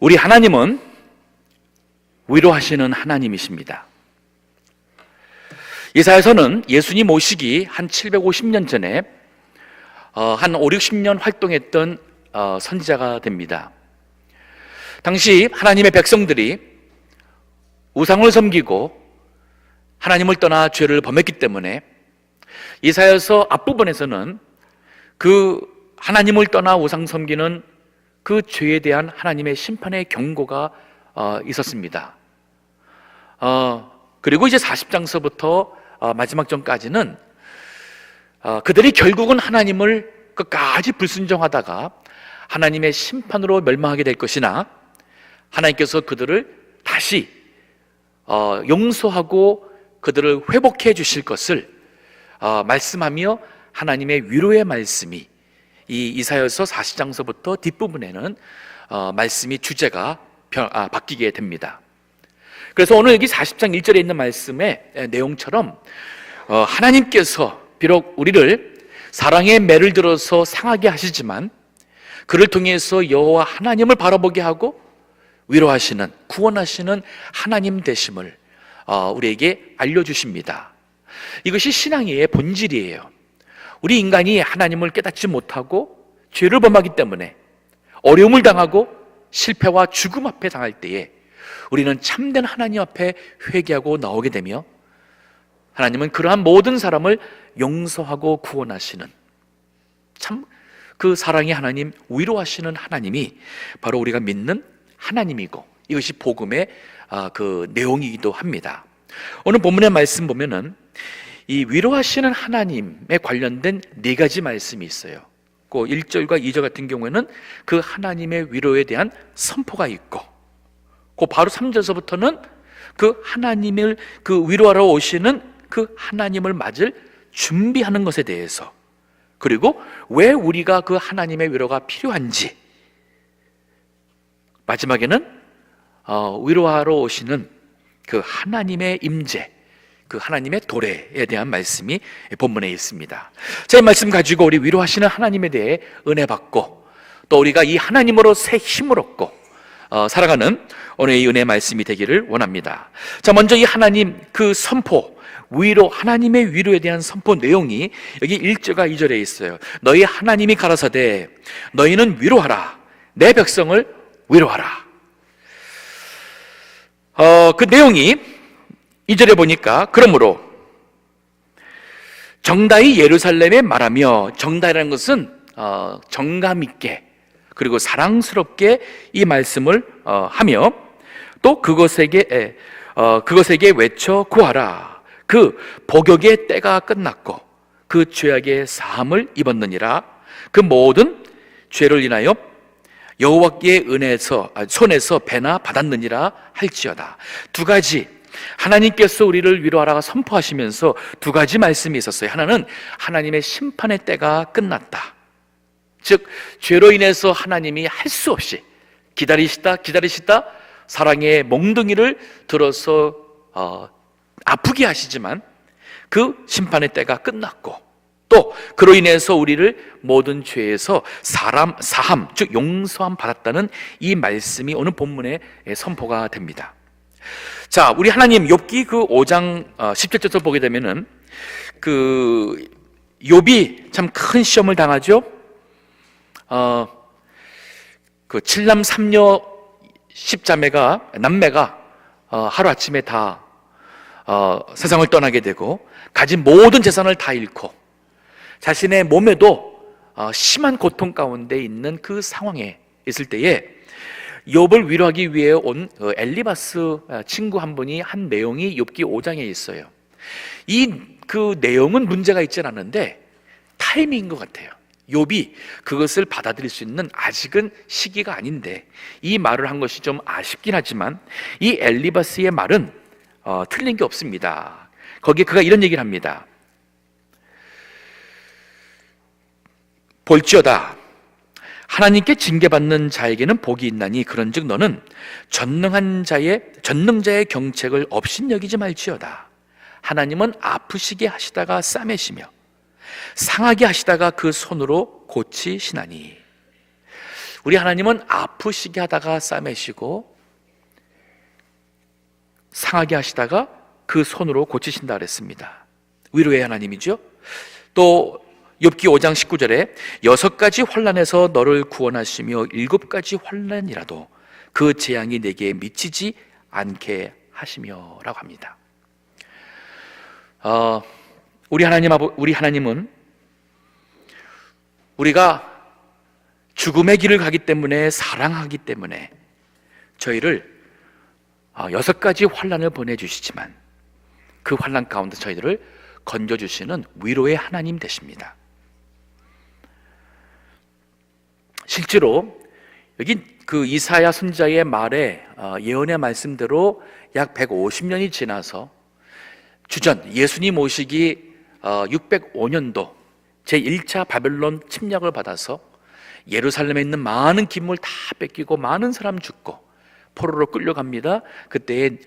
우리 하나님은 위로하시는 하나님이십니다. 이사야서는 예수님 오시기 한 750년 전에 한 5, 60년 활동했던 선지자가 됩니다. 당시 하나님의 백성들이 우상을 섬기고 하나님을 떠나 죄를 범했기 때문에 이사야서 앞부분에서는 그 하나님을 떠나 우상 섬기는 그 죄에 대한 하나님의 심판의 경고가 있었습니다. 그리고 이제 40장서부터 마지막 전까지는 그들이 결국은 하나님을 끝까지 불순종하다가 하나님의 심판으로 멸망하게 될 것이나 하나님께서 그들을 다시 용서하고 그들을 회복해 주실 것을 말씀하며 하나님의 위로의 말씀이 이 이사야서 40장서부터 뒷부분에는 말씀이 주제가 바뀌게 됩니다. 그래서 오늘 여기 40장 1절에 있는 말씀의 내용처럼 하나님께서 비록 우리를 사랑의 매를 들어서 상하게 하시지만 그를 통해서 여호와 하나님을 바라보게 하고 위로하시는, 구원하시는 하나님 되심을 우리에게 알려주십니다. 이것이 신앙의 본질이에요. 우리 인간이 하나님을 깨닫지 못하고 죄를 범하기 때문에 어려움을 당하고 실패와 죽음 앞에 당할 때에 우리는 참된 하나님 앞에 회개하고 나오게 되며 하나님은 그러한 모든 사람을 용서하고 구원하시는 참 그 사랑의 하나님, 위로하시는 하나님이 바로 우리가 믿는 하나님이고 이것이 복음의 그 내용이기도 합니다. 오늘 본문의 말씀 보면은 이 위로하시는 하나님에 관련된 네 가지 말씀이 있어요. 그 1절과 2절 같은 경우에는 그 하나님의 위로에 대한 선포가 있고 그 바로 3절서부터는 그 하나님을 그 위로하러 오시는 그 하나님을 맞을 준비하는 것에 대해서, 그리고 왜 우리가 그 하나님의 위로가 필요한지, 마지막에는 위로하러 오시는 그 하나님의 임재, 그 하나님의 도래에 대한 말씀이 본문에 있습니다. 자, 이 말씀 가지고 우리 위로하시는 하나님에 대해 은혜 받고 또 우리가 이 하나님으로 새 힘을 얻고 살아가는 오늘 이 은혜 말씀이 되기를 원합니다. 자, 먼저 이 하나님 그 선포, 위로, 하나님의 위로에 대한 선포 내용이 여기 1절과 2절에 있어요. 너희 하나님이 가라사대 너희는 위로하라, 내 백성을 위로하라. 그 내용이 2절에 보니까 그러므로 정다이 예루살렘에 말하며, 정다이라는 것은 정감 있게 그리고 사랑스럽게 이 말씀을 하며 또 그것에게 외쳐 구하라. 그 복역의 때가 끝났고 그 죄악의 사함을 입었느니라. 그 모든 죄를 인하여 여호와의 손에서 배나 받았느니라 할지어다. 두 가지 하나님께서 우리를 위로하라가 선포하시면서 두 가지 말씀이 있었어요. 하나는 하나님의 심판의 때가 끝났다. 즉 죄로 인해서 하나님이 할 수 없이 기다리시다 사랑의 몽둥이를 들어서 아프게 하시지만 그 심판의 때가 끝났고, 또 그로 인해서 우리를 모든 죄에서 사함 즉 용서함 받았다는 이 말씀이 오늘 본문에 선포가 됩니다. 자, 우리 하나님 욥기 그 5장 17절부터 보게 되면은 그 욥이 참 큰 시험을 당하죠. 그 7남 3녀 10자매가 남매가 하루아침에 다 세상을 떠나게 되고 가진 모든 재산을 다 잃고 자신의 몸에도 심한 고통 가운데 있는 그 상황에 있을 때에 욥을 위로하기 위해 온 엘리바스 친구 한 분이 한 내용이 욥기 5장에 있어요. 그 내용은 문제가 있진 않은데 타이밍인 것 같아요. 욥이 그것을 받아들일 수 있는 아직은 시기가 아닌데 이 말을 한 것이 좀 아쉽긴 하지만 이 엘리바스의 말은 틀린 게 없습니다. 거기에 그가 이런 얘기를 합니다. 볼지어다 하나님께 징계받는 자에게는 복이 있나니 그런즉 너는 전능자의 경책을 업신여기지 말지어다. 하나님은 아프시게 하시다가 싸매시며 상하게 하시다가 그 손으로 고치시나니. 우리 하나님은 아프시게 하다가 싸매시고 상하게 하시다가 그 손으로 고치신다 그랬습니다. 위로의 하나님이죠. 또 욥기 5장 19절에 6가지 환난에서 너를 구원하시며 7가지 환난이라도 그 재앙이 내게 미치지 않게 하시며 라고 합니다. 우리 하나님은 우리가 죽음의 길을 가기 때문에, 사랑하기 때문에 저희를 6가지 환난을 보내주시지만 그 환난 가운데 저희들을 건져주시는 위로의 하나님 되십니다. 실제로 여기 그 이사야 선지자의 말에 예언의 말씀대로 약 150년이 지나서 주전 예수님 오시기 605년도 제1차 바벨론 침략을 받아서 예루살렘에 있는 많은 기물 다 뺏기고 많은 사람 죽고 포로로 끌려갑니다. 그때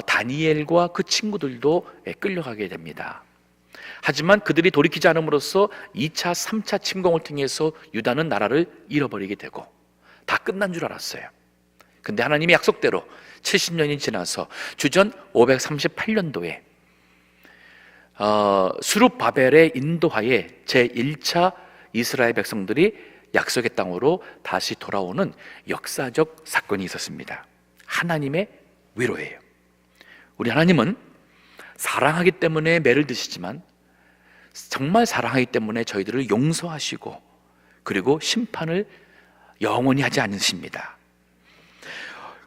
다니엘과 그 친구들도 끌려가게 됩니다. 하지만 그들이 돌이키지 않음으로써 2차, 3차 침공을 통해서 유다는 나라를 잃어버리게 되고 다 끝난 줄 알았어요. 근데 하나님의 약속대로 70년이 지나서 주전 538년도에 수룹바벨의 인도하에 제1차 이스라엘 백성들이 약속의 땅으로 다시 돌아오는 역사적 사건이 있었습니다. 하나님의 위로예요. 우리 하나님은 사랑하기 때문에 매를 드시지만 정말 사랑하기 때문에 저희들을 용서하시고 그리고 심판을 영원히 하지 않으십니다.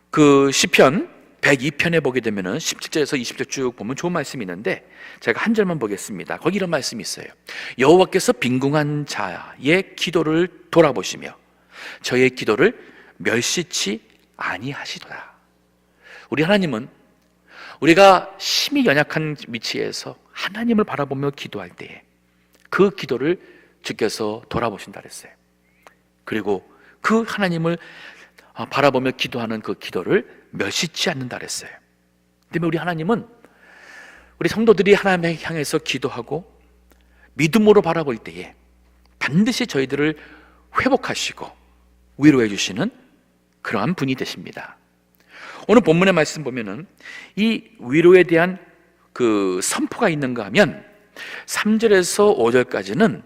그 시편 102편에 보게 되면은 17절에서 20절 쭉 보면 좋은 말씀이 있는데 제가 한 절만 보겠습니다. 거기 이런 말씀이 있어요. 여호와께서 빈궁한 자의 기도를 돌아보시며 저의 기도를 멸시치 아니하시도다. 우리 하나님은 우리가 심히 연약한 위치에서 하나님을 바라보며 기도할 때에 그 기도를 주께서 돌아보신다 그랬어요. 그리고 그 하나님을 바라보며 기도하는 그 기도를 멸시치 않는다 그랬어요. 그런데 우리 하나님은 우리 성도들이 하나님을 향해서 기도하고 믿음으로 바라볼 때에 반드시 저희들을 회복하시고 위로해 주시는 그러한 분이 되십니다. 오늘 본문의 말씀 보면은 이 위로에 대한 그 선포가 있는가 하면 3절에서 5절까지는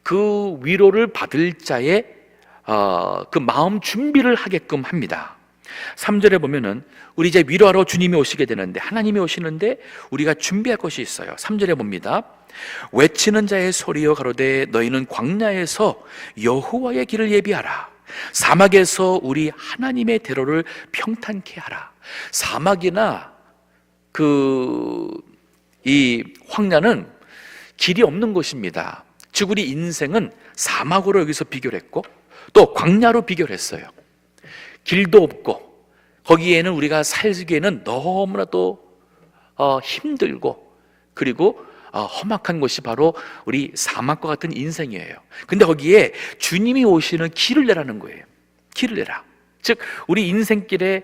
그 위로를 받을 자의 그 마음 준비를 하게끔 합니다. 3절에 보면은 우리 이제 위로하러 주님이 오시게 되는데 하나님이 오시는데 우리가 준비할 것이 있어요. 3절에 봅니다. 외치는 자의 소리여 가로되 너희는 광야에서 여호와의 길을 예비하라. 사막에서 우리 하나님의 대로를 평탄케 하라. 사막이나 이 황야는 길이 없는 곳입니다. 즉 우리 인생은 사막으로 여기서 비교를 했고 또 광야로 비교를 했어요. 길도 없고 거기에는 우리가 살기에는 너무나도 힘들고 그리고 험악한 곳이 바로 우리 사막과 같은 인생이에요. 근데 거기에 주님이 오시는 길을 내라는 거예요. 길을 내라. 즉 우리 인생길에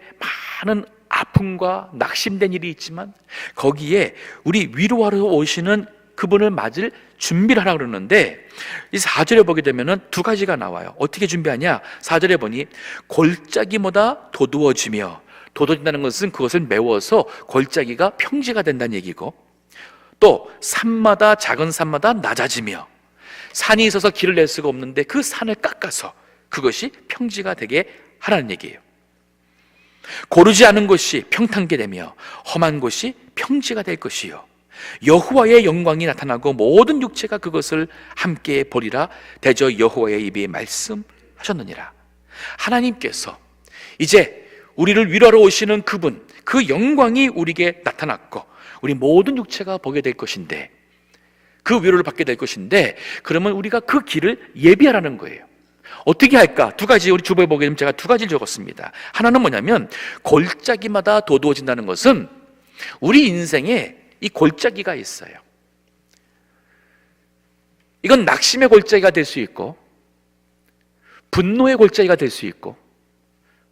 많은 아픔과 낙심된 일이 있지만 거기에 우리 위로하러 오시는 그분을 맞을 준비를 하라 그러는데 이 4절에 보게 되면은 두 가지가 나와요. 어떻게 준비하냐? 4절에 보니 골짜기보다 도두어지며, 도두어진다는 것은 그것을 메워서 골짜기가 평지가 된다는 얘기고, 또 산마다 작은 산마다 낮아지며, 산이 있어서 길을 낼 수가 없는데 그 산을 깎아서 그것이 평지가 되게 하라는 얘기예요. 고르지 않은 곳이 평탄게 되며 험한 곳이 평지가 될 것이요 여호와의 영광이 나타나고 모든 육체가 그것을 함께 보리라. 대저 여호와의 입이 말씀하셨느니라. 하나님께서 이제 우리를 위로하러 오시는 그분, 그 영광이 우리에게 나타났고 우리 모든 육체가 보게 될 것인데, 그 위로를 받게 될 것인데, 그러면 우리가 그 길을 예비하라는 거예요. 어떻게 할까? 두 가지, 우리 주보에 보게 되면 제가 두 가지를 적었습니다. 하나는 뭐냐면 골짜기마다 도두어진다는 것은 우리 인생에 이 골짜기가 있어요. 이건 낙심의 골짜기가 될 수 있고 분노의 골짜기가 될 수 있고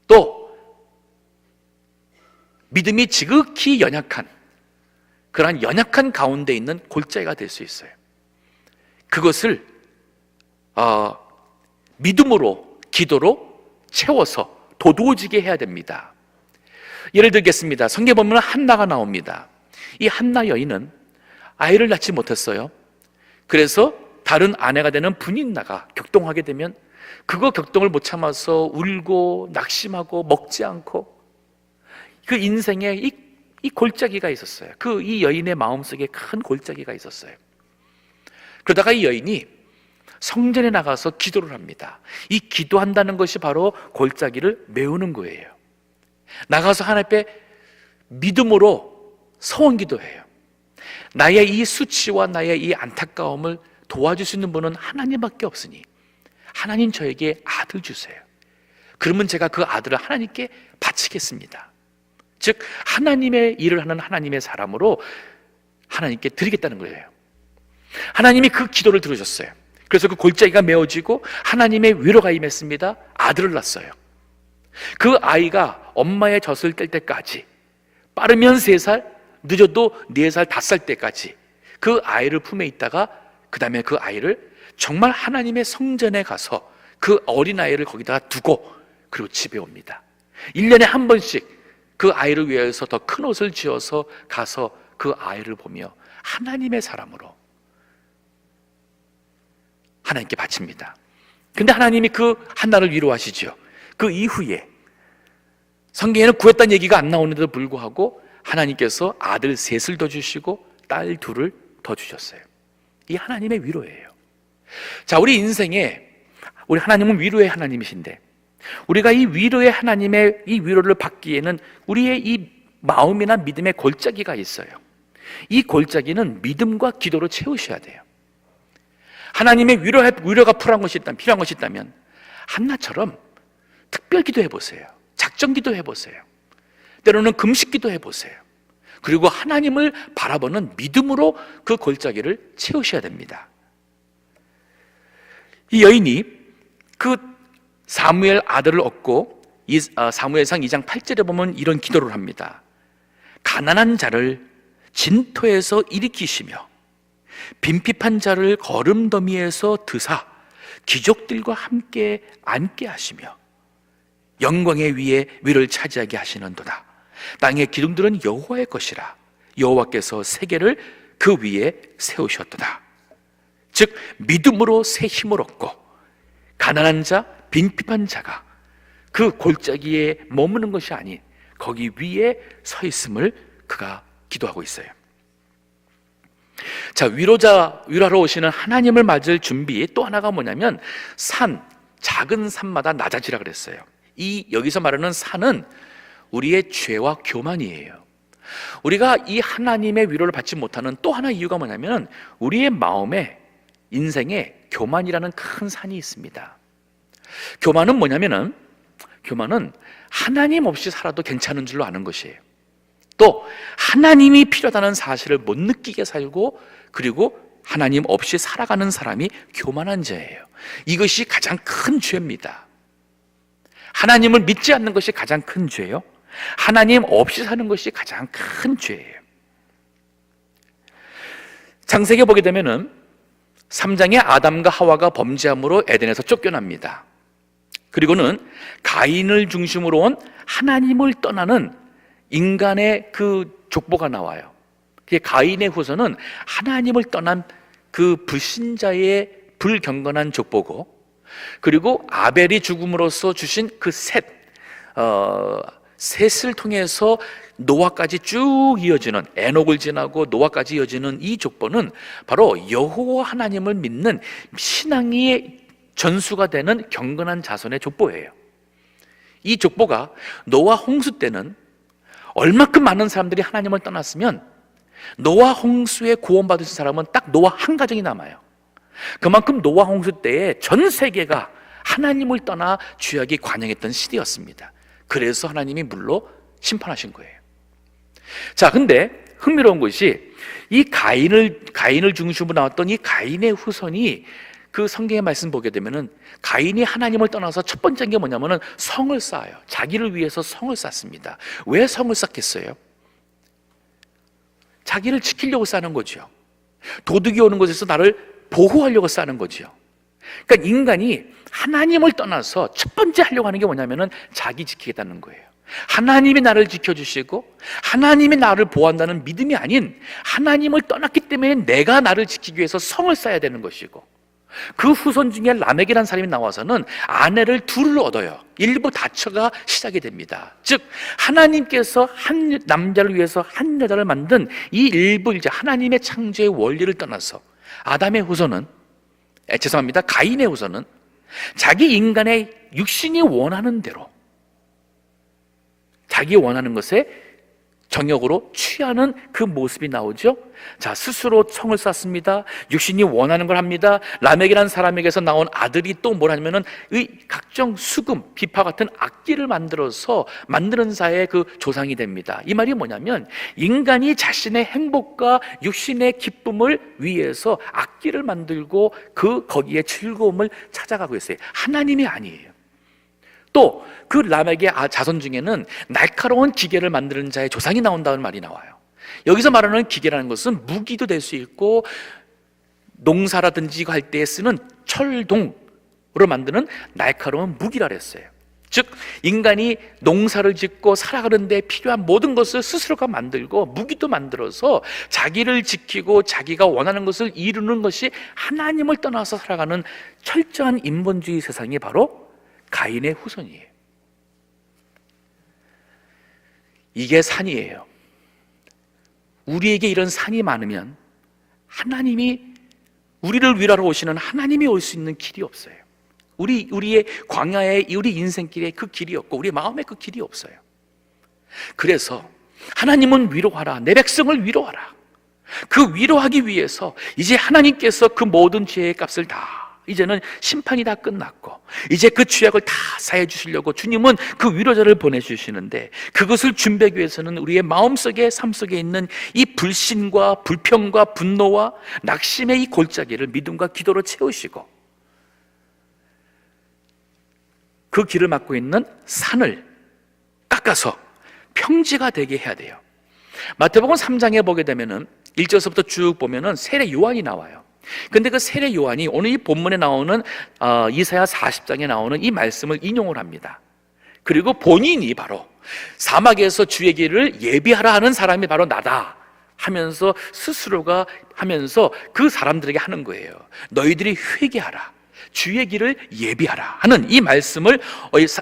또 믿음이 지극히 연약한 그러한 연약한 가운데 있는 골짜기가 될 수 있어요. 그것을 믿음으로, 기도로 채워서 도두어지게 해야 됩니다. 예를 들겠습니다. 성경에 보면 한나가 나옵니다. 이 한나 여인은 아이를 낳지 못했어요. 그래서 다른 아내가 되는 분인나가 격동하게 되면 그거 격동을 못 참아서 울고 낙심하고 먹지 않고 그 인생에 이 골짜기가 있었어요. 이 여인의 마음속에 큰 골짜기가 있었어요. 그러다가 이 여인이 성전에 나가서 기도를 합니다. 이 기도한다는 것이 바로 골짜기를 메우는 거예요. 나가서 하나님 앞에 믿음으로 서원 기도해요. 나의 이 수치와 나의 이 안타까움을 도와줄 수 있는 분은 하나님밖에 없으니 하나님 저에게 아들 주세요. 그러면 제가 그 아들을 하나님께 바치겠습니다. 즉 하나님의 일을 하는 하나님의 사람으로 하나님께 드리겠다는 거예요. 하나님이 그 기도를 들으셨어요. 그래서 그 골짜기가 메워지고 하나님의 위로가 임했습니다. 아들을 낳았어요. 그 아이가 엄마의 젖을 뗄 때까지, 빠르면 3살, 늦어도 4살, 5살 때까지 그 아이를 품에 있다가 그 다음에 그 아이를 정말 하나님의 성전에 가서 그 어린아이를 거기다가 두고 그리고 집에 옵니다. 1년에 한 번씩 그 아이를 위해서 더 큰 옷을 지어서 가서 그 아이를 보며 하나님의 사람으로 하나님께 바칩니다. 근데 하나님이 그 한나를 위로하시죠. 그 이후에 성경에는 구했다는 얘기가 안 나오는데도 불구하고 하나님께서 아들 3을 더 주시고 딸 2을 더 주셨어요. 이 하나님의 위로예요. 자, 우리 인생에 우리 하나님은 위로의 하나님이신데 우리가 이 위로의 하나님의 이 위로를 받기에는 우리의 이 마음이나 믿음의 골짜기가 있어요. 이 골짜기는 믿음과 기도로 채우셔야 돼요. 하나님의 위로가 필요한 것이 있다면 한나처럼 특별 기도해 보세요. 작정 기도해 보세요. 때로는 금식 기도해 보세요. 그리고 하나님을 바라보는 믿음으로 그 골짜기를 채우셔야 됩니다. 이 여인이 그 사무엘 아들을 얻고 사무엘상 2장 8절에 보면 이런 기도를 합니다. 가난한 자를 진토에서 일으키시며 빈핍한 자를 거름더미에서 드사 귀족들과 함께 앉게 하시며 영광의 위에 위를 차지하게 하시는도다. 땅의 기둥들은 여호와의 것이라. 여호와께서 세계를 그 위에 세우셨도다. 즉 믿음으로 새 힘을 얻고 가난한 자, 빈핍한 자가 그 골짜기에 머무는 것이 아닌 거기 위에 서 있음을 그가 기도하고 있어요. 자, 위로하러 오시는 하나님을 맞을 준비 또 하나가 뭐냐면 작은 산마다 낮아지라 그랬어요. 여기서 말하는 산은 우리의 죄와 교만이에요. 우리가 이 하나님의 위로를 받지 못하는 또 하나 이유가 뭐냐면 우리의 마음에 인생에 교만이라는 큰 산이 있습니다. 교만은 뭐냐면은 교만은 하나님 없이 살아도 괜찮은 줄로 아는 것이에요. 또 하나님이 필요하다는 사실을 못 느끼게 살고 그리고 하나님 없이 살아가는 사람이 교만한 자예요. 이것이 가장 큰 죄입니다. 하나님을 믿지 않는 것이 가장 큰 죄요. 하나님 없이 사는 것이 가장 큰 죄예요. 창세기에 보게 되면은 3장에 아담과 하와가 범죄함으로 에덴에서 쫓겨납니다. 그리고는 가인을 중심으로 온 하나님을 떠나는 인간의 그 족보가 나와요. 가인의 후손은 하나님을 떠난 그 불신자의 불경건한 족보고, 그리고 아벨이 죽음으로써 주신 그 셋을 통해서 노아까지 쭉 이어지는, 에녹을 지나고 노아까지 이어지는 이 족보는 바로 여호와 하나님을 믿는 신앙의 전수가 되는 경건한 자손의 족보예요. 이 족보가 노아 홍수 때는 얼마큼 많은 사람들이 하나님을 떠났으면 노아 홍수에 구원받으신 사람은 딱 노아 한 가정이 남아요. 그만큼 노아 홍수 때에 전 세계가 하나님을 떠나 죄악이 관영했던 시대였습니다. 그래서 하나님이 물로 심판하신 거예요. 자, 근데 흥미로운 것이 이 가인을 중심으로 나왔던 이 가인의 후손이 그 성경의 말씀 보게 되면은 가인이 하나님을 떠나서 첫 번째 게 뭐냐면은 성을 쌓아요. 자기를 위해서 성을 쌓습니다. 왜 성을 쌓겠어요? 자기를 지키려고 쌓는 거죠. 도둑이 오는 곳에서 나를 보호하려고 쌓는 거죠. 그러니까 인간이 하나님을 떠나서 첫 번째 하려고 하는 게 뭐냐면은 자기 지키겠다는 거예요. 하나님이 나를 지켜주시고 하나님이 나를 보호한다는 믿음이 아닌, 하나님을 떠났기 때문에 내가 나를 지키기 위해서 성을 쌓아야 되는 것이고, 그 후손 중에 라멕이라는 사람이 나와서는 아내를 둘을 얻어요. 일부 다처가 시작이 됩니다. 즉 하나님께서 한 남자를 위해서 한 여자를 만든 이 일부 이제 하나님의 창조의 원리를 떠나서 아담의 후손은, 가인의 후손은 자기 인간의 육신이 원하는 대로 자기 원하는 것에 정욕으로 취하는 그 모습이 나오죠. 자, 스스로 성을 쌓습니다. 육신이 원하는 걸 합니다. 라멕이라는 사람에게서 나온 아들이 또 뭘 하냐면은 이 각종 수금, 비파 같은 악기를 만들어서 만드는 자의 그 조상이 됩니다. 이 말이 뭐냐면 인간이 자신의 행복과 육신의 기쁨을 위해서 악기를 만들고 거기에 즐거움을 찾아가고 있어요. 하나님이 아니에요. 또 그 라멕의 자손 중에는 날카로운 기계를 만드는 자의 조상이 나온다는 말이 나와요. 여기서 말하는 기계라는 것은 무기도 될 수 있고, 농사라든지 할 때 쓰는 철동으로 만드는 날카로운 무기라 그랬어요. 즉 인간이 농사를 짓고 살아가는 데 필요한 모든 것을 스스로가 만들고 무기도 만들어서 자기를 지키고 자기가 원하는 것을 이루는 것이 하나님을 떠나서 살아가는 철저한 인본주의 세상이 바로 가인의 후손이에요. 이게 산이에요. 우리에게 이런 산이 많으면 하나님이 우리를 위하러 오시는 하나님이 올 수 있는 길이 없어요. 우리의 광야에, 우리 인생길에 그 길이 없고 우리 마음에 그 길이 없어요. 그래서 하나님은 위로하라, 내 백성을 위로하라. 그 위로하기 위해서 이제 하나님께서 그 모든 죄의 값을 다, 이제는 심판이 다 끝났고 이제 그 죄악을 다 사해 주시려고 주님은 그 위로자를 보내주시는데, 그것을 준비하기 위해서는 우리의 마음속에, 삶 속에 있는 이 불신과 불평과 분노와 낙심의 이 골짜기를 믿음과 기도로 채우시고 그 길을 막고 있는 산을 깎아서 평지가 되게 해야 돼요. 마태복음 3장에 보게 되면은 1절서부터 쭉 보면은 세례 요한이 나와요. 근데 그 세례 요한이 오늘 이 본문에 나오는 이사야 40장에 나오는 이 말씀을 인용을 합니다. 그리고 본인이 바로 사막에서 주의 길을 예비하라 하는 사람이 바로 나다 하면서 스스로가 하면서 그 사람들에게 하는 거예요. 너희들이 회개하라, 주의 길을 예비하라 하는 이 말씀을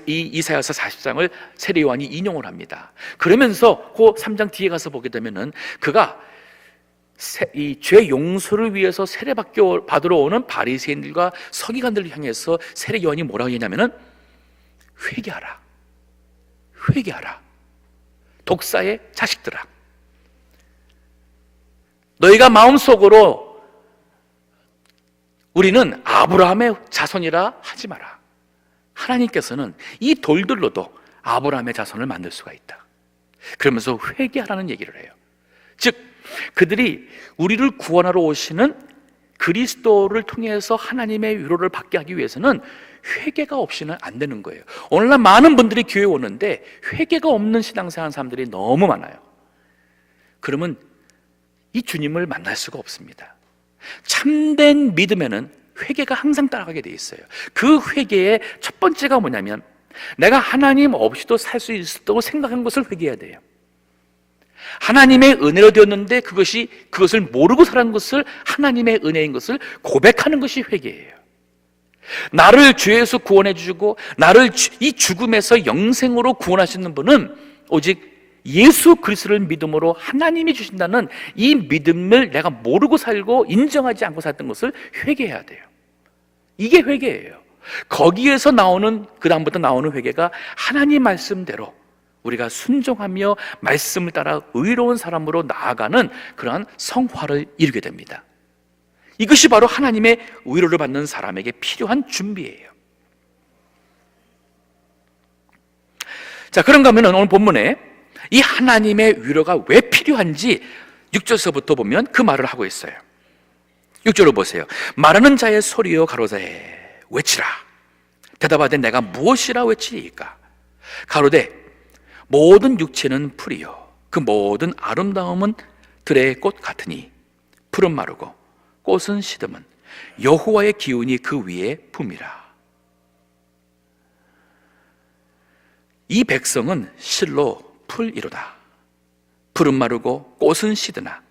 이사야서 40장을 세례 요한이 인용을 합니다. 그러면서 그 3장 뒤에 가서 보게 되면은 그가 이 죄 용서를 위해서 세례 받으러 오는 바리새인들과 서기관들을 향해서 세례 요한이 뭐라고 했냐면은 회개하라, 회개하라, 독사의 자식들아, 너희가 마음속으로 우리는 아브라함의 자손이라 하지 마라. 하나님께서는 이 돌들로도 아브라함의 자손을 만들 수가 있다. 그러면서 회개하라는 얘기를 해요. 즉 그들이 우리를 구원하러 오시는 그리스도를 통해서 하나님의 위로를 받게 하기 위해서는 회개가 없이는 안 되는 거예요. 오늘날 많은 분들이 교회에 오는데 회개가 없는 신앙생활 하는 사람들이 너무 많아요. 그러면 이 주님을 만날 수가 없습니다. 참된 믿음에는 회개가 항상 따라가게 돼 있어요. 그 회개의 첫 번째가 뭐냐면 내가 하나님 없이도 살 수 있다고 생각한 것을 회개해야 돼요. 하나님의 은혜로 되었는데 그것을 모르고 살았는 것을 하나님의 은혜인 것을 고백하는 것이 회개예요. 나를 죄에서 구원해 주시고 나를 이 죽음에서 영생으로 구원하시는 분은 오직 예수 그리스도를 믿음으로 하나님이 주신다는 이 믿음을 내가 모르고 살고 인정하지 않고 살던 것을 회개해야 돼요. 이게 회개예요. 거기에서 나오는, 그 다음부터 나오는 회개가 하나님 말씀대로 우리가 순종하며 말씀을 따라 의로운 사람으로 나아가는 그러한 성화를 이루게 됩니다. 이것이 바로 하나님의 위로를 받는 사람에게 필요한 준비예요. 자, 그런가 하면 오늘 본문에 이 하나님의 위로가 왜 필요한지 6절서부터 보면 그 말을 하고 있어요. 6절을 보세요. 말하는 자의 소리여 가로되 외치라. 대답하되 내가 무엇이라 외치리이까. 가로되 모든 육체는 풀이요 그 모든 아름다움은 들의 꽃 같으니 풀은 마르고 꽃은 시듬은 여호와의 기운이 그 위에 붐이라. 이 백성은 실로 풀이로다. 풀은 마르고 꽃은 시드나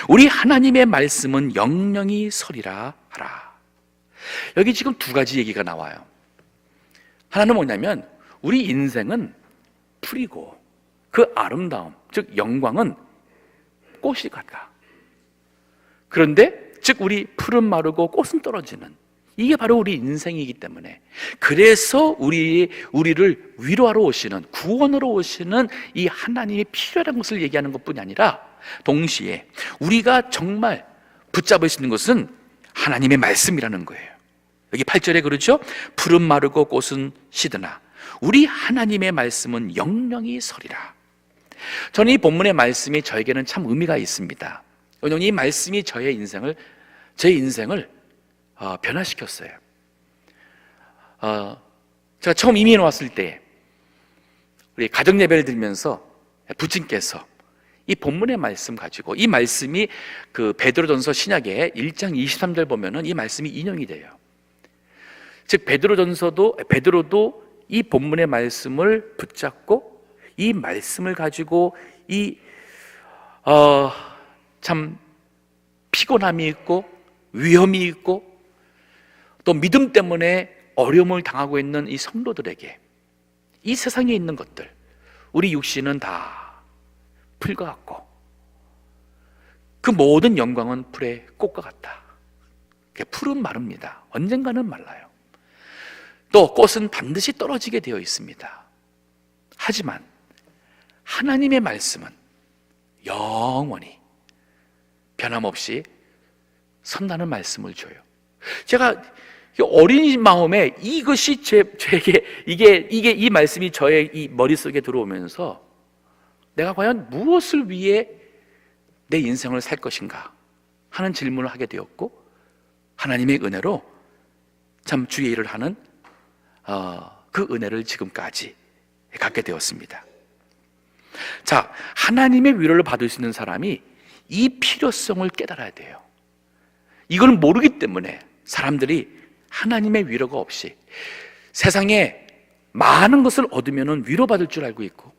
우리 하나님의 말씀은 영영이 서리라 하라. 여기 지금 두 가지 얘기가 나와요. 하나는 뭐냐면 우리 인생은 풀이고 그 아름다움, 즉 영광은 꽃이 같다. 그런데 즉 우리 풀은 마르고 꽃은 떨어지는, 이게 바로 우리 인생이기 때문에, 그래서 우리를 위로하러 오시는, 구원으로 오시는 이 하나님이 필요한 것을 얘기하는 것뿐이 아니라 동시에 우리가 정말 붙잡을 수 있는 것은 하나님의 말씀이라는 거예요. 여기 8절에 그러죠. 풀은 마르고 꽃은 시드나 우리 하나님의 말씀은 영영이 서리라. 저는 이 본문의 말씀이 저에게는 참 의미가 있습니다. 왜냐하면 이 말씀이 제 인생을 변화시켰어요. 제가 처음 이민 왔을 때 우리 가정 예배를 드리면서 부친께서 이 본문의 말씀 가지고, 이 말씀이 그 베드로전서 신약의 1장 23절 보면은 이 말씀이 인용이 돼요. 즉 베드로도 이 본문의 말씀을 붙잡고 이 말씀을 가지고 참 피곤함이 있고 위험이 있고 또 믿음 때문에 어려움을 당하고 있는 이 성도들에게 이 세상에 있는 것들, 우리 육신은 다 풀과 같고 그 모든 영광은 풀의 꽃과 같다. 풀은 마릅니다. 언젠가는 말라요. 또 꽃은 반드시 떨어지게 되어 있습니다. 하지만 하나님의 말씀은 영원히 변함없이 선다는 말씀을 줘요. 제가 어린 마음에 이것이 제게 이 말씀이 저의 이 머릿속에 들어오면서 내가 과연 무엇을 위해 내 인생을 살 것인가 하는 질문을 하게 되었고, 하나님의 은혜로 참 주의 일을 하는 그 은혜를 지금까지 갖게 되었습니다. 자, 하나님의 위로를 받을 수 있는 사람이 이 필요성을 깨달아야 돼요. 이걸 모르기 때문에 사람들이 하나님의 위로가 없이 세상에 많은 것을 얻으면 위로받을 줄 알고 있고,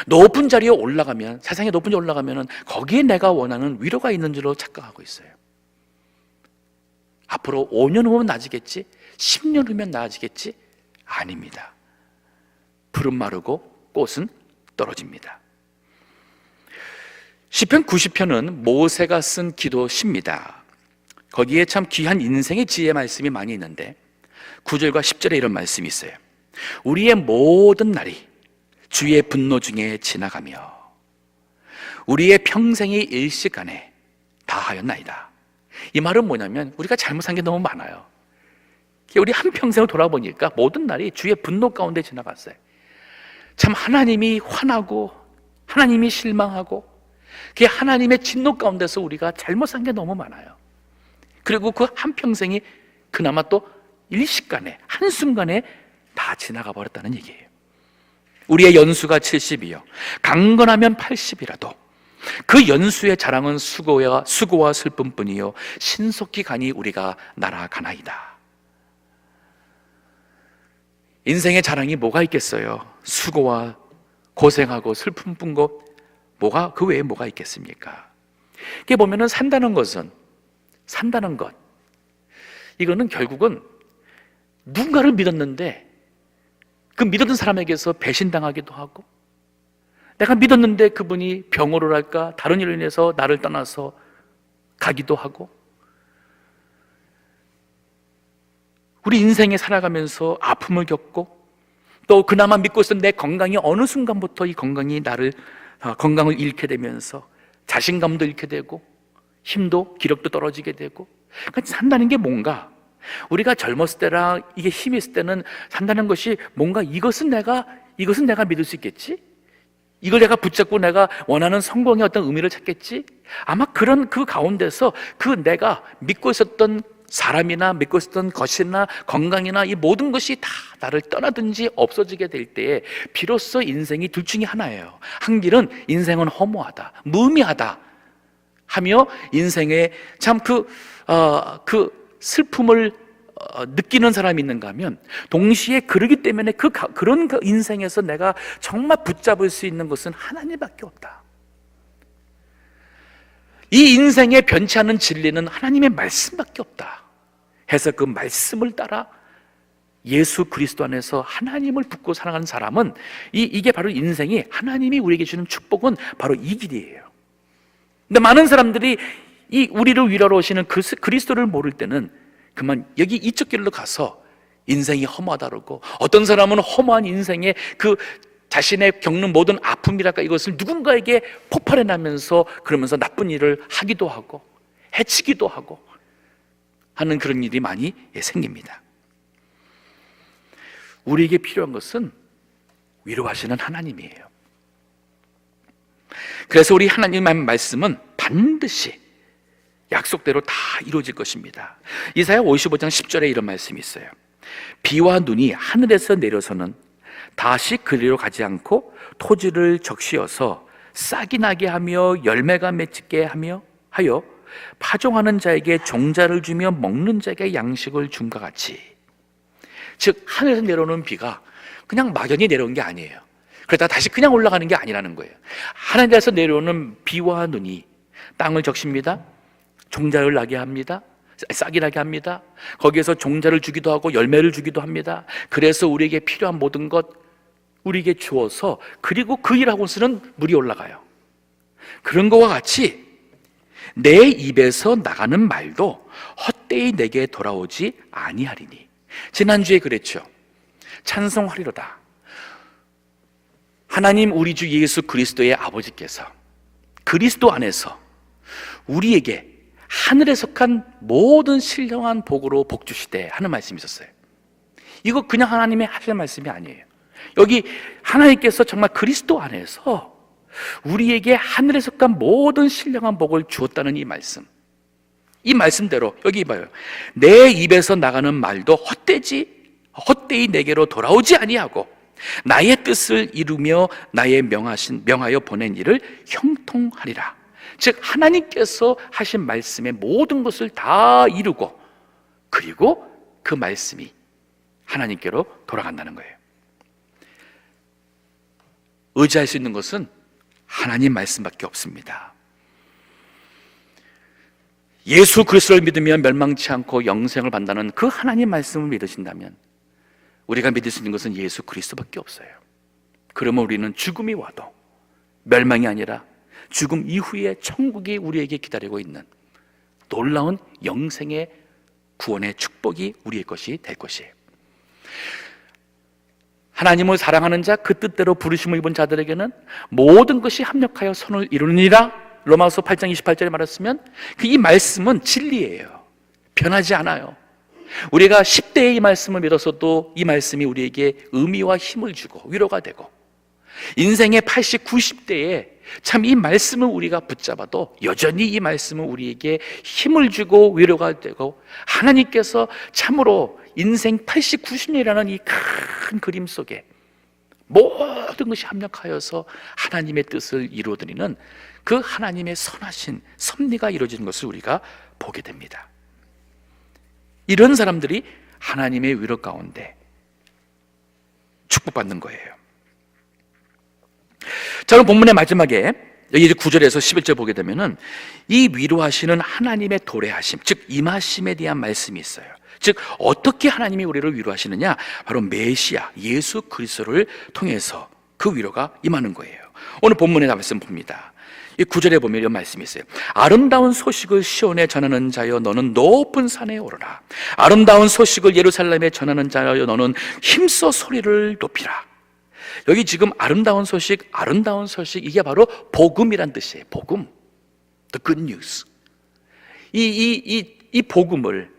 높은 자리에 올라가면, 세상에 높은 자리에 올라가면 거기에 내가 원하는 위로가 있는 줄로 착각하고 있어요. 앞으로 5년 후면 나아지겠지, 10년 후면 나아지겠지? 아닙니다. 풀은 마르고 꽃은 떨어집니다. 시편 90편은 모세가 쓴 기도 시입니다. 거기에 참 귀한 인생의 지혜 말씀이 많이 있는데 9절과 10절에 이런 말씀이 있어요. 우리의 모든 날이 주의 분노 중에 지나가며 우리의 평생이 일시간에 다하였나이다. 이 말은 뭐냐면 우리가 잘못한 게 너무 많아요. 우리 한평생을 돌아보니까 모든 날이 주의 분노 가운데 지나갔어요. 참 하나님이 화나고 하나님이 실망하고 그 하나님의 진노 가운데서 우리가 잘못한 게 너무 많아요. 그리고 그 한평생이 그나마 또 일시간에, 한순간에 다 지나가 버렸다는 얘기예요. 우리의 연수가 70이요 강건하면 80이라도 그 연수의 자랑은 수고와 슬픔뿐이요 신속히 가니 우리가 날아가나이다. 인생의 자랑이 뭐가 있겠어요? 수고와 고생하고 슬픔뿐 것, 그 외에 뭐가 있겠습니까? 이게 보면은 산다는 것, 이거는 결국은 누군가를 믿었는데 그 믿었던 사람에게서 배신당하기도 하고, 내가 믿었는데 그분이 병으로 할까 다른 일로 인해서 나를 떠나서 가기도 하고, 우리 인생에 살아가면서 아픔을 겪고, 또 그나마 믿고 있었던 내 건강이 어느 순간부터 이 건강을 잃게 되면서 자신감도 잃게 되고 힘도 기력도 떨어지게 되고. 그러니까 산다는 게 뭔가, 우리가 젊었을 때랑 이게 힘이 있을 때는 산다는 것이 뭔가 이것은 내가 믿을 수 있겠지? 이걸 내가 붙잡고 내가 원하는 성공의 어떤 의미를 찾겠지? 아마 그런 그 가운데서 그 내가 믿고 있었던 사람이나 믿고 있었던 것이나 건강이나 이 모든 것이 다 나를 떠나든지 없어지게 될 때에 비로소 인생이 둘 중에 하나예요. 한 길은 인생은 허무하다, 무의미하다 하며 인생의 참 그 슬픔을 느끼는 사람이 있는가 하면 동시에 그러기 때문에 그런 인생에서 내가 정말 붙잡을 수 있는 것은 하나님밖에 없다. 이 인생의 변치 않는 진리는 하나님의 말씀밖에 없다 해서 그 말씀을 따라 예수 그리스도 안에서 하나님을 붙고 살아가는 사람은 이게 바로 인생이 하나님이 우리에게 주는 축복은 바로 이 길이에요. 근데 많은 사람들이 이 우리를 위로하러 오시는 그리스도를 모를 때는 그만 여기 이쪽 길로 가서 인생이 허무하다 그러고, 어떤 사람은 허무한 인생에 그 자신의 겪는 모든 아픔이랄까 이것을 누군가에게 폭발해 나면서 그러면서 나쁜 일을 하기도 하고 해치기도 하고 하는 그런 일이 많이 생깁니다. 우리에게 필요한 것은 위로하시는 하나님이에요. 그래서 우리 하나님의 말씀은 반드시 약속대로 다 이루어질 것입니다. 이사야 55장 10절에 이런 말씀이 있어요. 비와 눈이 하늘에서 내려서는 다시 그리로 가지 않고 토지를 적시어서 싹이 나게 하며 열매가 맺게 하여 파종하는 자에게 종자를 주며 먹는 자에게 양식을 줌과 같이. 즉 하늘에서 내려오는 비가 그냥 막연히 내려온 게 아니에요. 그러다 다시 그냥 올라가는 게 아니라는 거예요. 하늘에서 내려오는 비와 눈이 땅을 적십니다. 종자를 나게 합니다. 싹이 나게 합니다. 거기에서 종자를 주기도 하고 열매를 주기도 합니다. 그래서 우리에게 필요한 모든 것 우리에게 주어서, 그리고 그 일하고서는 물이 올라가요. 그런 것과 같이 내 입에서 나가는 말도 헛되이 내게 돌아오지 아니하리니. 지난주에 그랬죠. 찬송하리로다. 하나님 우리 주 예수 그리스도의 아버지께서 그리스도 안에서 우리에게 하늘에 속한 모든 신령한 복으로 복 주시되 하는 말씀이 있었어요. 이거 그냥 하나님의 하실 말씀이 아니에요. 여기 하나님께서 정말 그리스도 안에서 우리에게 하늘에 속한 모든 신령한 복을 주었다는 이 말씀, 이 말씀대로 여기 봐요. 내 입에서 나가는 말도 헛되이 내게로 돌아오지 아니하고 나의 뜻을 이루며 나의 명하여 보낸 일을 형통하리라. 즉 하나님께서 하신 말씀의 모든 것을 다 이루고, 그리고 그 말씀이 하나님께로 돌아간다는 거예요. 의지할 수 있는 것은 하나님 말씀밖에 없습니다. 예수 그리스도를 믿으면 멸망치 않고 영생을 받는다는 그 하나님 말씀을 믿으신다면 우리가 믿을 수 있는 것은 예수 그리스도밖에 없어요. 그러면 우리는 죽음이 와도 멸망이 아니라 죽음 이후에 천국이 우리에게 기다리고 있는 놀라운 영생의 구원의 축복이 우리의 것이 될 것이에요. 하나님을 사랑하는 자, 그 뜻대로 부르심을 입은 자들에게는 모든 것이 합력하여 선을 이루느니라. 로마서 8장 28절에 말했으면 이 말씀은 진리예요. 변하지 않아요. 우리가 10대의 이 말씀을 믿어서도 이 말씀이 우리에게 의미와 힘을 주고 위로가 되고, 인생의 80, 90대에 참 이 말씀을 우리가 붙잡아도 여전히 이 말씀은 우리에게 힘을 주고 위로가 되고, 하나님께서 참으로 인생 80, 90년이라는 이 큰 그림 속에 모든 것이 합력하여서 하나님의 뜻을 이루어드리는 그 하나님의 선하신 섭리가 이루어지는 것을 우리가 보게 됩니다. 이런 사람들이 하나님의 위로 가운데 축복받는 거예요. 저는 본문의 마지막에 여기 9절에서 11절 보게 되면은 이 위로하시는 하나님의 도래하심, 즉 임하심에 대한 말씀이 있어요. 즉 어떻게 하나님이 우리를 위로하시느냐, 바로 메시아 예수 그리스도를 통해서 그 위로가 임하는 거예요. 오늘 본문의 말씀 봅니다. 이 9절에 보면 이런 말씀이 있어요. 아름다운 소식을 시온에 전하는 자여 너는 높은 산에 오르라. 아름다운 소식을 예루살렘에 전하는 자여 너는 힘써 소리를 높이라. 여기 지금 아름다운 소식 이게 바로 복음이란 뜻이에요. 복음, the good news. 이 복음을,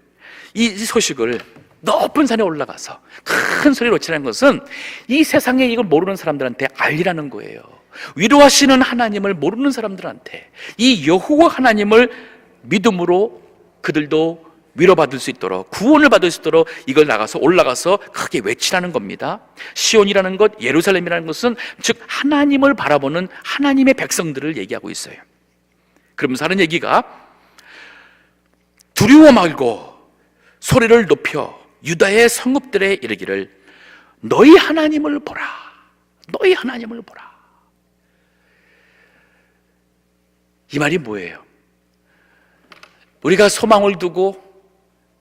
이 소식을 높은 산에 올라가서 큰 소리로 외치라는 것은 이 세상에 이걸 모르는 사람들한테 알리라는 거예요. 위로하시는 하나님을 모르는 사람들한테 이 여호와 하나님을 믿음으로 그들도 위로받을 수 있도록, 구원을 받을 수 있도록 이걸 올라가서 크게 외치라는 겁니다. 시온이라는 것, 예루살렘이라는 것은 즉 하나님을 바라보는 하나님의 백성들을 얘기하고 있어요. 그러면서 하는 얘기가 두려워 말고 소리를 높여 유다의 성읍들에 이르기를 너희 하나님을 보라. 너희 하나님을 보라. 이 말이 뭐예요? 우리가 소망을 두고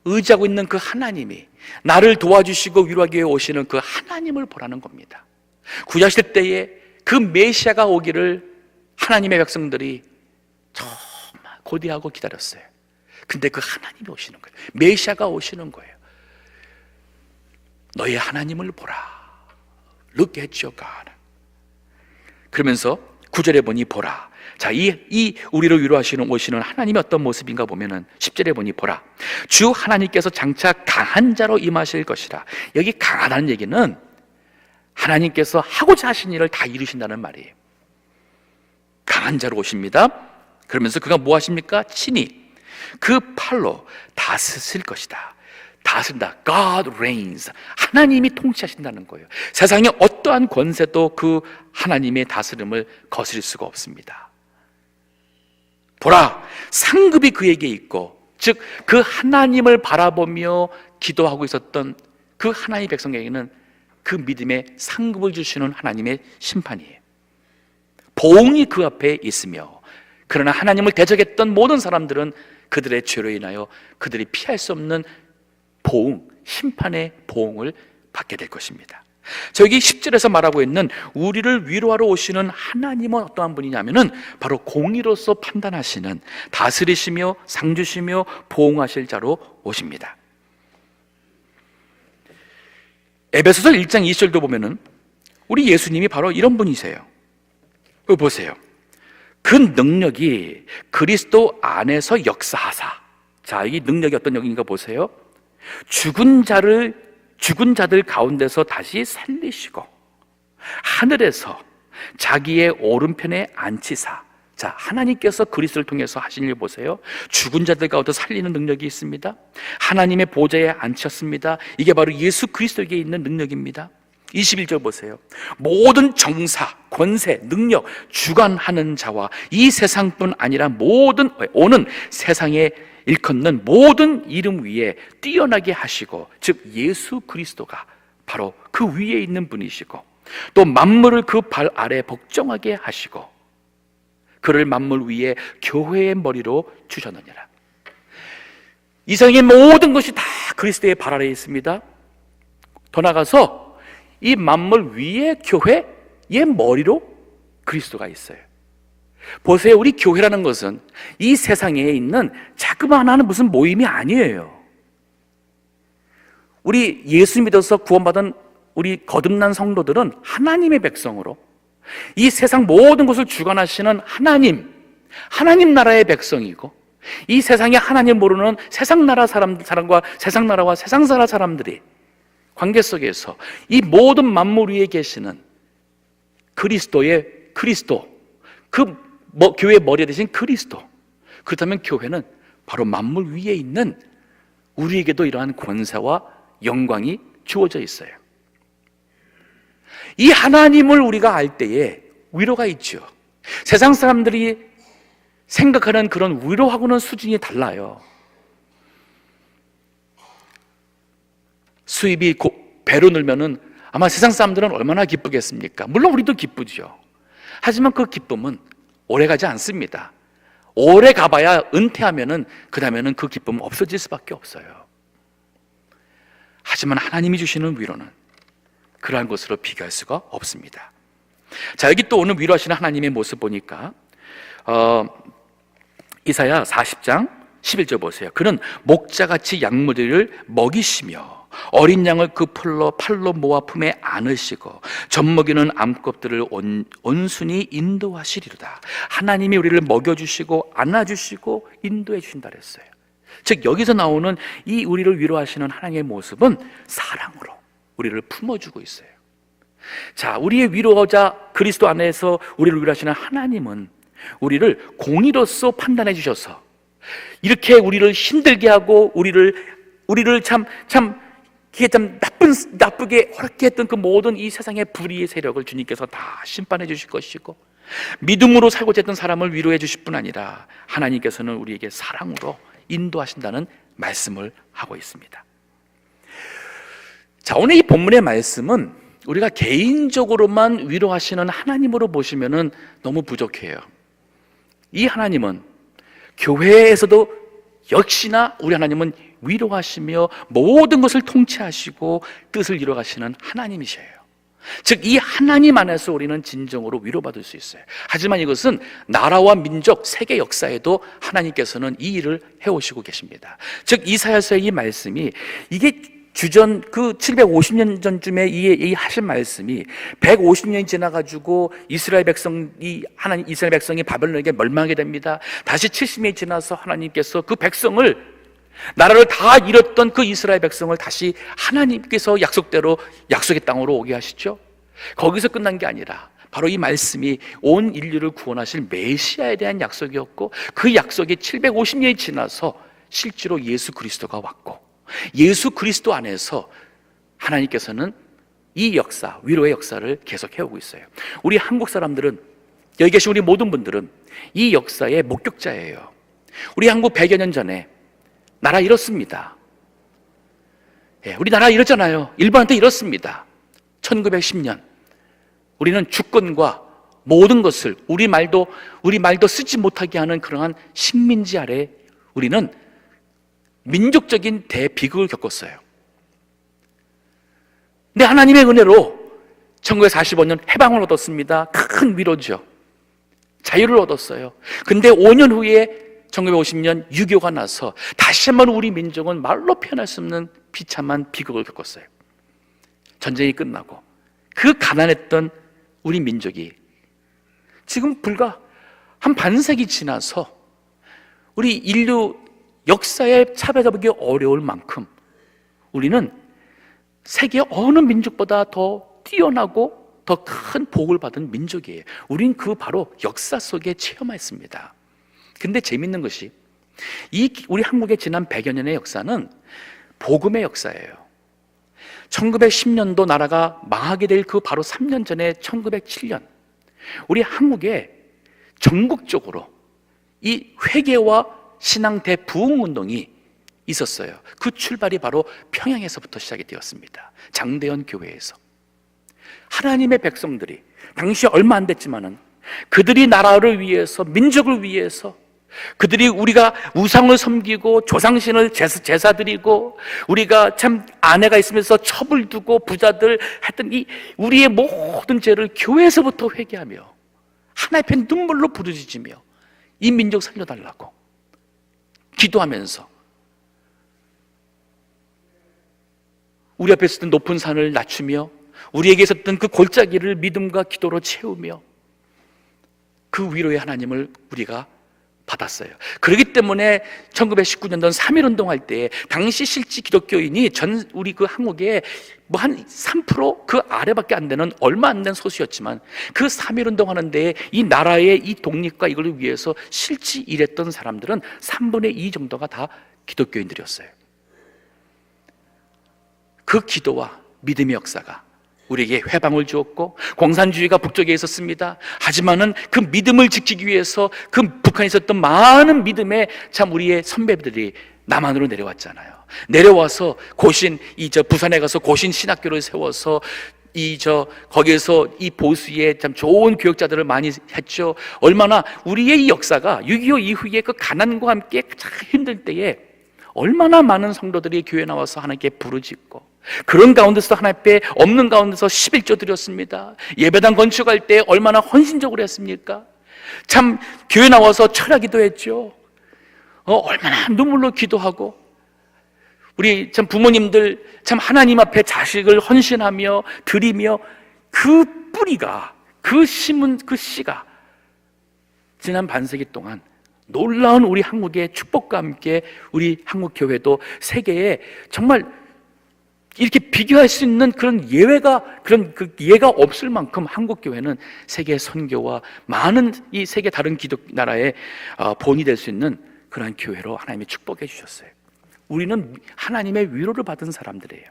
의지하고 있는 그 하나님이, 나를 도와주시고 위로하기 위해 오시는 그 하나님을 보라는 겁니다. 구약시대 때에 그 메시아가 오기를 하나님의 백성들이 정말 고대하고 기다렸어요. 근데 그 하나님이 오시는 거예요. 메시아가 오시는 거예요. 너희 하나님을 보라. Look at your God. 그러면서 9절에 보니 보라. 자, 이 우리를 위로하시는 오시는 하나님이 어떤 모습인가 보면은 10절에 보니 보라. 주 하나님께서 장차 강한 자로 임하실 것이라. 여기 강하다는 얘기는 하나님께서 하고자 하신 일을 다 이루신다는 말이에요. 강한 자로 오십니다. 그러면서 그가 뭐 하십니까? 친히 그 팔로 다스릴 것이다. 다스린다. God reigns. 하나님이 통치하신다는 거예요. 세상에 어떠한 권세도 그 하나님의 다스림을 거스릴 수가 없습니다. 보라, 상급이 그에게 있고, 즉 그 하나님을 바라보며 기도하고 있었던 그 하나님의 백성에게는 그 믿음의 상급을 주시는 하나님의 심판이에요. 보응이 그 앞에 있으며, 그러나 하나님을 대적했던 모든 사람들은 그들의 죄로 인하여 그들이 피할 수 없는 보응, 심판의 보응을 받게 될 것입니다. 저기 10절에서 말하고 있는 우리를 위로하러 오시는 하나님은 어떠한 분이냐면은 바로 공의로서 판단하시는, 다스리시며 상주시며 보응하실 자로 오십니다. 에베소서 1장 20절도 보면은 우리 예수님이 바로 이런 분이세요. 여기 보세요. 그 능력이 그리스도 안에서 역사하사. 자, 이 능력이 어떤 능력인가 보세요. 죽은 자들 가운데서 다시 살리시고 하늘에서 자기의 오른편에 앉히사. 자, 하나님께서 그리스도를 통해서 하신 일 보세요. 죽은 자들 가운데 살리는 능력이 있습니다. 하나님의 보좌에 앉혔습니다. 이게 바로 예수 그리스도에게 있는 능력입니다. 21절 보세요. 모든 정사, 권세, 능력, 주관하는 자와 이 세상뿐 아니라 오는 세상에 일컫는 모든 이름 위에 뛰어나게 하시고, 즉 예수 그리스도가 바로 그 위에 있는 분이시고, 또 만물을 그 발 아래 복종하게 하시고 그를 만물 위에 교회의 머리로 주셨느니라. 이 세상의 모든 것이 다 그리스도의 발 아래에 있습니다. 더 나아가서 이 만물 위에 교회의 머리로 그리스도가 있어요. 보세요. 우리 교회라는 것은 이 세상에 있는 자그마한 무슨 모임이 아니에요. 우리 예수 믿어서 구원받은 우리 거듭난 성도들은 하나님의 백성으로 이 세상 모든 것을 주관하시는 하나님 나라의 백성이고, 이 세상에 하나님 모르는 세상 나라 사람과 세상 나라와 세상 나라 사람들이 관계 속에서 이 모든 만물 위에 계시는 그리스도, 교회의 머리 대신 그리스도. 그렇다면 교회는 바로 만물 위에 있는 우리에게도 이러한 권세와 영광이 주어져 있어요. 이 하나님을 우리가 알 때에 위로가 있죠. 세상 사람들이 생각하는 그런 위로하고는 수준이 달라요. 수입이 배로 늘면은 아마 세상 사람들은 얼마나 기쁘겠습니까? 물론 우리도 기쁘죠. 하지만 그 기쁨은 오래가지 않습니다. 오래 가봐야 은퇴하면은 그 다음에는 그 기쁨은 없어질 수밖에 없어요. 하지만 하나님이 주시는 위로는 그러한 것으로 비교할 수가 없습니다. 자, 여기 또 오늘 위로하시는 하나님의 모습 보니까 이사야 40장 11절 보세요. 그는 목자같이 양무리를 먹이시며 어린 양을 그 팔로 모아 품에 안으시고 젖먹이는 암컷들을 온순히 인도하시리로다. 하나님이 우리를 먹여주시고 안아주시고 인도해 주신다 그랬어요. 즉 여기서 나오는 이 우리를 위로하시는 하나님의 모습은 사랑으로 우리를 품어주고 있어요. 자, 우리의 위로자 그리스도 안에서 우리를 위로하시는 하나님은 우리를 공의로서 판단해 주셔서 이렇게 우리를 힘들게 하고 우리를 참 나쁘게 어렵게 했던 그 모든 이 세상의 불의의 세력을 주님께서 다 심판해 주실 것이고, 믿음으로 살고자 했던 사람을 위로해 주실 뿐 아니라 하나님께서는 우리에게 사랑으로 인도하신다는 말씀을 하고 있습니다. 자, 오늘 이 본문의 말씀은 우리가 개인적으로만 위로하시는 하나님으로 보시면 너무 부족해요. 이 하나님은 교회에서도 역시나 우리 하나님은 위로하시며 모든 것을 통치하시고 뜻을 이루어가시는 하나님이셔요. 즉, 이 하나님 안에서 우리는 진정으로 위로받을 수 있어요. 하지만 이것은 나라와 민족, 세계 역사에도 하나님께서는 이 일을 해오시고 계십니다. 즉, 이사야서의 이 말씀이 이게 주전 그 750년 전쯤에 이 하신 말씀이 150년이 지나가지고 이스라엘 백성이 바벨론에게 멸망하게 됩니다. 다시 70년이 지나서 하나님께서 그 백성을, 나라를 다 잃었던 그 이스라엘 백성을 다시 하나님께서 약속대로 약속의 땅으로 오게 하시죠. 거기서 끝난 게 아니라 바로 이 말씀이 온 인류를 구원하실 메시아에 대한 약속이었고, 그 약속이 750년이 지나서 실제로 예수 그리스도가 왔고, 예수 그리스도 안에서 하나님께서는 이 역사, 위로의 역사를 계속 해오고 있어요. 우리 한국 사람들은, 여기 계신 우리 모든 분들은 이 역사의 목격자예요. 우리 한국 100여 년 전에 나라 잃었습니다. 우리 나라 잃었잖아요. 일본한테 잃었습니다. 1910년 우리는 주권과 모든 것을 우리 말도 쓰지 못하게 하는 그러한 식민지 아래 우리는 민족적인 대비극을 겪었어요. 근데 하나님의 은혜로 1945년 해방을 얻었습니다. 큰 위로죠. 자유를 얻었어요. 근데 5년 후에 1950년 6.25가 나서 다시 한번 우리 민족은 말로 표현할 수 없는 비참한 비극을 겪었어요. 전쟁이 끝나고 그 가난했던 우리 민족이 지금 불과 한 반세기 지나서 우리 인류 역사에 차별하기 어려울 만큼 우리는 세계 어느 민족보다 더 뛰어나고 더 큰 복을 받은 민족이에요. 우린 그 바로 역사 속에 체험했습니다. 근데 재밌는 것이 우리 한국의 지난 100여 년의 역사는 복음의 역사예요. 1910년도 나라가 망하게 될 그 바로 3년 전에 1907년 우리 한국에 전국적으로 이 회개와 신앙 대부흥운동이 있었어요. 그 출발이 바로 평양에서부터 시작이 되었습니다. 장대현 교회에서 하나님의 백성들이 당시 얼마 안 됐지만은 그들이 나라를 위해서, 민족을 위해서, 그들이 우리가 우상을 섬기고 조상신을 제사 드리고 우리가 참 아내가 있으면서 첩을 두고 부자들 했던 이 우리의 모든 죄를 교회에서부터 회개하며 하나님 앞에 눈물로 부르짖으며 이 민족 살려달라고 기도하면서 우리 앞에 있었던 높은 산을 낮추며 우리에게 있었던 그 골짜기를 믿음과 기도로 채우며 그 위로의 하나님을 우리가 받았어요. 그렇기 때문에 1919년도 3.1운동 할 때 당시 실지 기독교인이 우리 그 한국에 뭐 한 3% 그 아래밖에 안 되는 얼마 안 된 소수였지만 그 3.1운동 하는 데에 이 나라의 이 독립과 이걸 위해서 실지 일했던 사람들은 3분의 2 정도가 다 기독교인들이었어요. 그 기도와 믿음의 역사가 우리에게 회방을 주었고 공산주의가 북쪽에 있었습니다. 하지만은 그 믿음을 지키기 위해서 그 북한에 있었던 많은 믿음의 참 우리의 선배들이 남한으로 내려왔잖아요. 내려와서 부산에 가서 고신 신학교를 세워서 거기에서 이 보수의 참 좋은 교역자들을 많이 했죠. 얼마나 우리의 이 역사가 6.25 이후에 그 가난과 함께 참 힘들 때에 얼마나 많은 성도들이 교회 나와서 하나님께 부르짖고 그런 가운데서 하나님 앞에 없는 가운데서 11조 드렸습니다. 예배당 건축할 때 얼마나 헌신적으로 했습니까? 참 교회 나와서 철야기도 했죠. 얼마나 눈물로 기도하고 우리 참 부모님들 참 하나님 앞에 자식을 헌신하며 드리며 그 뿌리가 그 심은 그 씨가 지난 반세기 동안 놀라운 우리 한국의 축복과 함께 우리 한국 교회도 세계에 정말 이렇게 비교할 수 있는 그런 예가 없을 만큼 한국 교회는 세계 선교와 많은 이 세계 다른 기독 나라의 본이 될 수 있는 그러한 교회로 하나님이 축복해 주셨어요. 우리는 하나님의 위로를 받은 사람들이에요.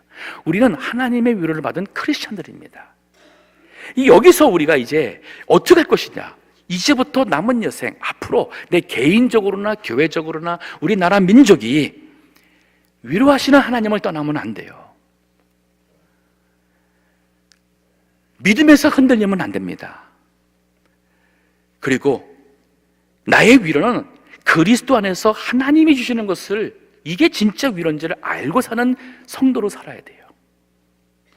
우리는 하나님의 위로를 받은 크리스천들입니다. 여기서 우리가 이제 어떻게 할 것이냐, 이제부터 남은 여생, 앞으로 내 개인적으로나 교회적으로나 우리나라 민족이 위로하시는 하나님을 떠나면 안 돼요. 믿음에서 흔들리면 안 됩니다. 그리고 나의 위로는 그리스도 안에서 하나님이 주시는 것을, 이게 진짜 위로인지를 알고 사는 성도로 살아야 돼요.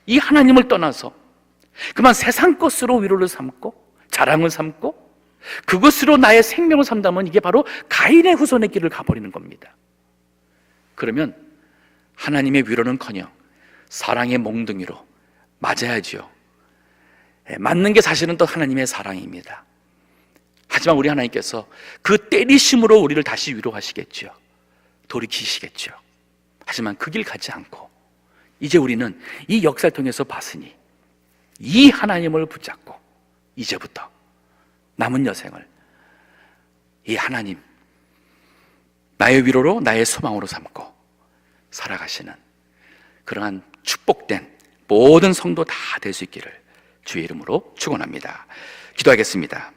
이 하나님을 떠나서 그만 세상 것으로 위로를 삼고 자랑을 삼고 그것으로 나의 생명을 삼다면 이게 바로 가인의 후손의 길을 가버리는 겁니다. 그러면 하나님의 위로는커녕 사랑의 몽둥이로 맞아야지요. 맞는 게 사실은 또 하나님의 사랑입니다. 하지만 우리 하나님께서 그 때리심으로 우리를 다시 위로하시겠죠. 돌이키시겠죠. 하지만 그 길 가지 않고 이제 우리는 이 역사를 통해서 봤으니 이 하나님을 붙잡고 이제부터 남은 여생을 이 하나님, 나의 위로로 나의 소망으로 삼고 살아가시는 그러한 축복된 모든 성도 다 될 수 있기를 주의 이름으로 축원합니다. 기도하겠습니다.